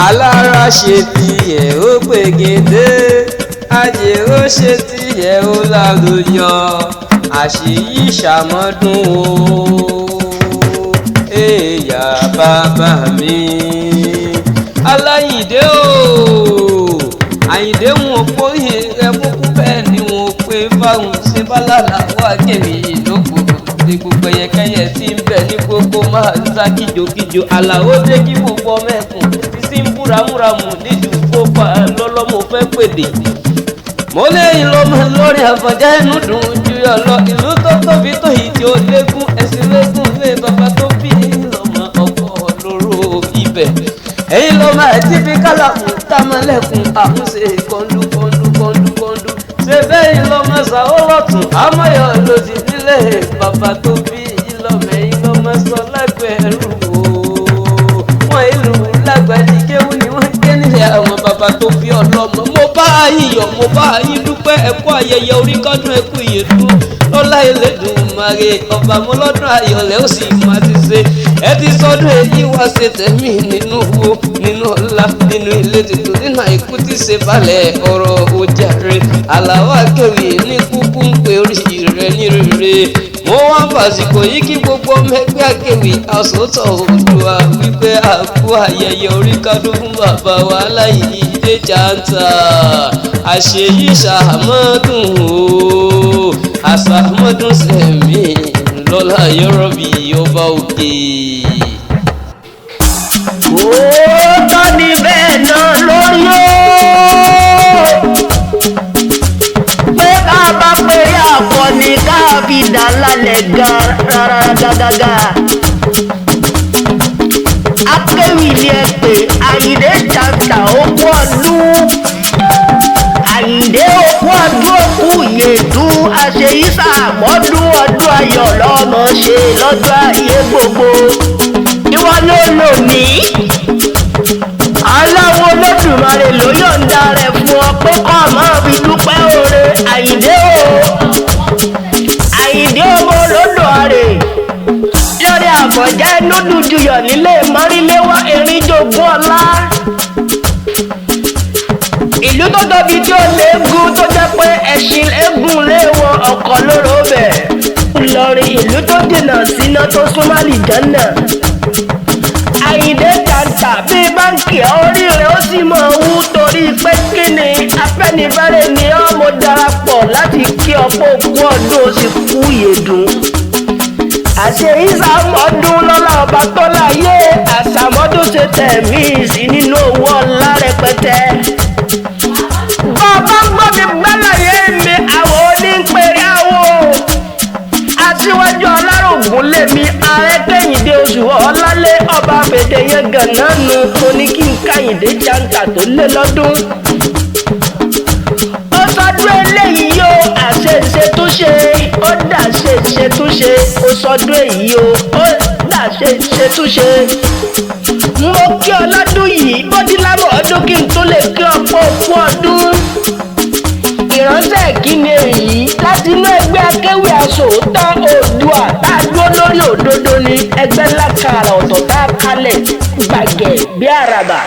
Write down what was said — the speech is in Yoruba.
alára ṣe tiẹ̀ ó pègédé àjèrò ṣe tiẹ̀ ó lálùyọ àṣeyí ṣàmọ́dún o èèyà bàbá mi aláyìndé o àyìndé wọn kó rẹ kúkú bẹ́ẹ̀ ni wọn pé fáwọn ṣe bá lálàá kèmí ìlókò ní gbogbo ẹyẹkẹyẹ tí ń bẹ ní gbogbo máa ń sá kíjokíjo àlàó dé kí gbogbo mẹ́kùn tí sí ń búramúramù nídìí fọ́fà lọ́lọ́mọ fẹ́ pèdè mo léyìn lọ́mọ lórí àfọ̀njá inú dùn ju ọlọ ìlú tó tóbi tó yìí tí ó lékún ẹ̀sìn lékún lé bàbá tó bí lọ́mọ ọkọ̀ lóró ibẹ̀ ẹ̀yin lọ́mọ ẹ̀tí fi kálàmù támọ́lẹ̀kùn àmúṣe kọ́ńdú ṣe bẹ́yìn lọ́mọ sàólọ́tún àmọ́yọ̀ lòdì nílé bàbá tó bí ìlọ́mọ ẹ̀yin lọ́mọ sọ lágbẹ̀ẹ́rù wọn ìlú lágbàdì kéwù ni wọ́n ké nílé àwọn bàbá tó bí ọlọ́mọ mo bá yín yọ̀ mo bá yín dúpẹ́ ẹ̀kú ayẹyẹ orí kọ́dún ẹ̀kú ìyẹ̀dún lọ́lá Elédùmarè ọba mo lọ́dún ayọ̀lẹ̀ ó sì máa ti ṣe ẹ ti sọdún èyí wá ṣe tẹ̀mí nínú wo nínú ọlá nínú ilé tuntun nínú àìkú tí ṣe balẹ̀ ọ̀rọ̀ ojàre Àlàó Akéwì ní kúkú ń pe orí rẹ̀ ní rere mo wá fàsìkò yìí kí gbogbo ọmọ ẹgbẹ́ Akéwì àsọtọ̀ Oòduà wípé àkú ayẹyẹ orí kádún fún bàbá wa Aláyìndé Janta àṣeyí ṣàmọ́dún o àṣàmọ́dún sẹ̀mí lọ́lá yọ̀rọ̀bì ọba òkè. Òótọ́ ni bẹ́ẹ̀ náà lórí ó pé ká bá péré àkọni ká fi dà lálẹ́ gàràgàgà. Akéwì ni ẹ pé Àyìndé Janta okú ọdún Àyìndé okú ọdún okú ìyèdún àṣeyí ṣàmọ́dún ọdún ayọ̀ lọ́mọ ṣe lọ́jọ́ ayé gbogbo ìwọ ló lò ní aláwọ̀ Olódùmarè ló yọ̀ǹda rẹ̀ fún ọ pé kọ́ máa fi dúpẹ́ oore Àyìndé o Àyìndé ọmọ Olódùmarè lórí àfọ̀njá inú dùjúyọ̀ nílé mọ́ríléwá erinjogún ọlá ìlú tó tóbi tí ó léegun tó jẹ́ pé ẹṣin eégún léwọ ọkọ̀ lóró bẹ̀ Ìlọrin ìlú tó dènà síná tó súnmọ́ àlìjánà Àyìndé Janta bí báńkì orí rẹ̀ ó sì mọ̀ wú torí pé kí ni Afẹ́nifẹ́re ni ọ́ mo darapọ̀ láti kí ọ̀pọ̀ ogún ọdún ó sì kú ìyèdún àṣeyí ṣàmọ́dún lọ́lá ọba tó láyé àṣàmọ́dún ṣe tẹ̀mí sí nínú owó ọlá rẹpẹtẹ bàbá gbọ́ mi gbálàyé mi àwọn onípẹ̀rẹ̀ àwọ̀ aṣíwájú Ọlárògún lèmi Arẹ́kẹ́yìndé oṣù Ọlálé ọba fèdè yẹn gànà nu mo ní kí n káyìndé Janta tó lé lọ́dún ó sọdún eléyìí yóò àṣeṣe tó ṣe ó dà ṣe tó ṣe ó sọdún èyí o ó dà ṣe tó ṣe mo kí ọ lọ́dún yìí bọ́dílámọ̀ ọdún kí n tó lè kí ọ̀pọ̀ òkú ọdún ìránṣẹ́ ìkíni èyí láti inú ẹgbẹ́ Akéwì Asòótọ́ Oòduà tá a dúró lórí òdodo ni ẹgbẹ́ ńlá kan àrà ọ̀tọ̀ tá a kalẹ̀ gbàgẹ̀ bí àràbà.